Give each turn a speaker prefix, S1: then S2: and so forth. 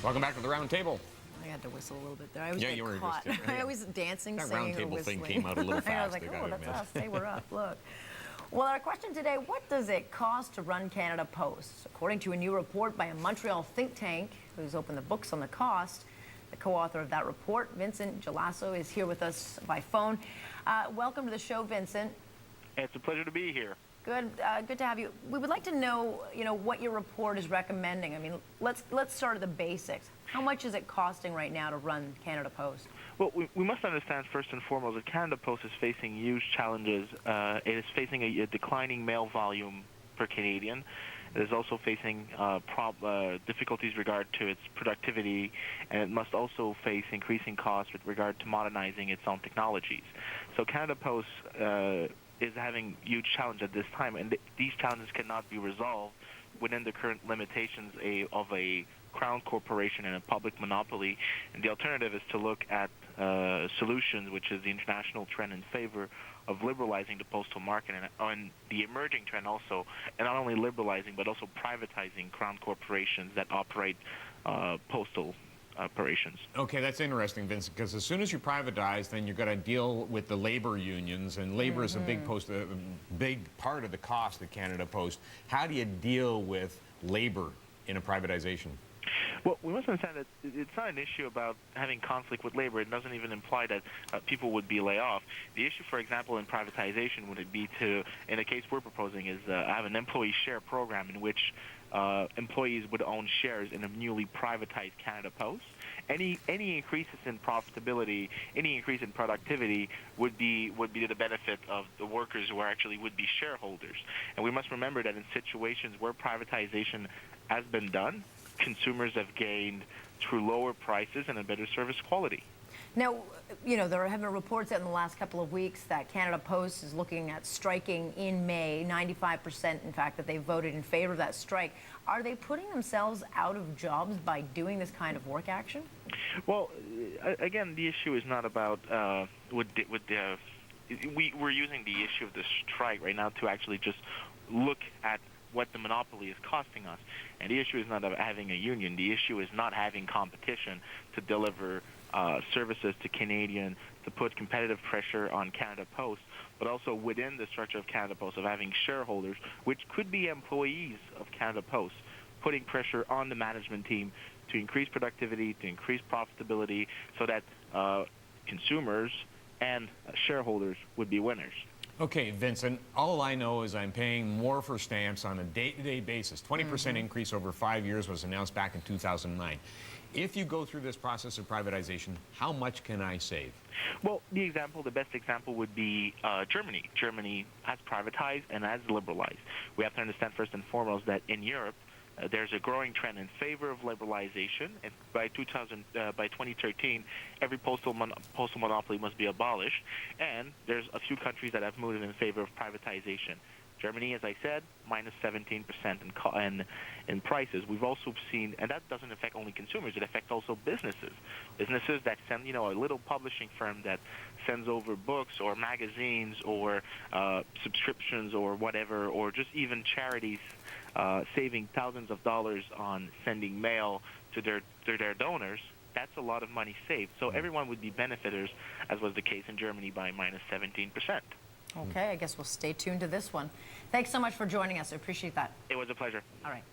S1: Welcome back to the round table.
S2: I had to whistle a little bit there. I always
S1: Yeah,
S2: get
S1: you were
S2: caught.
S1: just,
S2: I always dancing,
S1: that
S2: singing,
S1: round
S2: or
S1: table
S2: whistling.
S1: thing came out a little fast.
S2: I was like,
S1: I gotta
S2: oh, that's
S1: admit.
S2: us. They were up. Look. Well, our question today, what does it cost to run Canada Post? According to a new report by a Montreal think tank who's opened the books on the cost, the co-author of that report, Vincent Geloso, is here with us by phone. Welcome to the show, Vincent.
S3: It's a pleasure to be here.
S2: Good, good to have you. We would like to know, what your report is recommending. I mean, let's start at the basics. How much is it costing right now to run Canada Post?
S3: Well, we must understand first and foremost that Canada Post is facing huge challenges. It is facing a declining mail volume per Canadian. It is also facing difficulties regard to its productivity, and it must also face increasing costs with regard to modernizing its own technologies. So Canada Post is having huge challenge at this time, and these challenges cannot be resolved within the current limitations of a crown corporation and a public monopoly. And the alternative is to look at solutions, which is the international trend in favor of liberalizing the postal market, and the emerging trend also, and not only liberalizing but also privatizing crown corporations that operate postal operations.
S1: Okay, that's interesting, Vincent, because as soon as you privatize, then you've got to deal with the labor unions, and labor is a big part of the cost of Canada Post. How do you deal with labor in a privatization?
S3: Well, we must understand that it's not an issue about having conflict with labor. It doesn't even imply that people would be laid off. The issue, for example, in privatization would be to, in the case we're proposing, is have an employee share program in which employees would own shares in a newly privatized Canada Post. Any increases in profitability, any increase in productivity would be to the benefit of the workers who actually would be shareholders. And we must remember that in situations where privatization has been done, consumers have gained through lower prices and a better service quality.
S2: Now, there have been reports out in the last couple of weeks that Canada Post is looking at striking in May, 95%, in fact, that they voted in favor of that strike. Are they putting themselves out of jobs by doing this kind of work action?
S3: Well, again, the issue is not about we're using the issue of the strike right now to actually just look at what the monopoly is costing us. And the issue is not having a union. The issue is not having competition to deliver services to Canadians, to put competitive pressure on Canada Post, but also within the structure of Canada Post of having shareholders, which could be employees of Canada Post, putting pressure on the management team to increase productivity, to increase profitability, so that consumers and shareholders would be winners.
S1: Okay, Vincent, all I know is I'm paying more for stamps on a day-to-day basis. 20% increase over 5 years was announced back in 2009. If you go through this process of privatization, how much can I save?
S3: Well, the best example would be Germany. Germany has privatized and has liberalized. We have to understand first and foremost that in Europe, there's a growing trend in favor of liberalization, and by 2013, every postal monopoly must be abolished, and there's a few countries that have moved in favor of privatization. Germany, as I said, minus 17% in prices. We've also seen, and that doesn't affect only consumers, it affects also businesses. Businesses that send, a little publishing firm that sends over books or magazines or subscriptions or whatever, or just even charities saving thousands of dollars on sending mail to their donors. That's a lot of money saved. So everyone would be benefiters, as was the case in Germany, by minus 17%.
S2: Okay, I guess we'll stay tuned to this one. Thanks so much for joining us. I appreciate that.
S3: It was a pleasure.
S2: All right.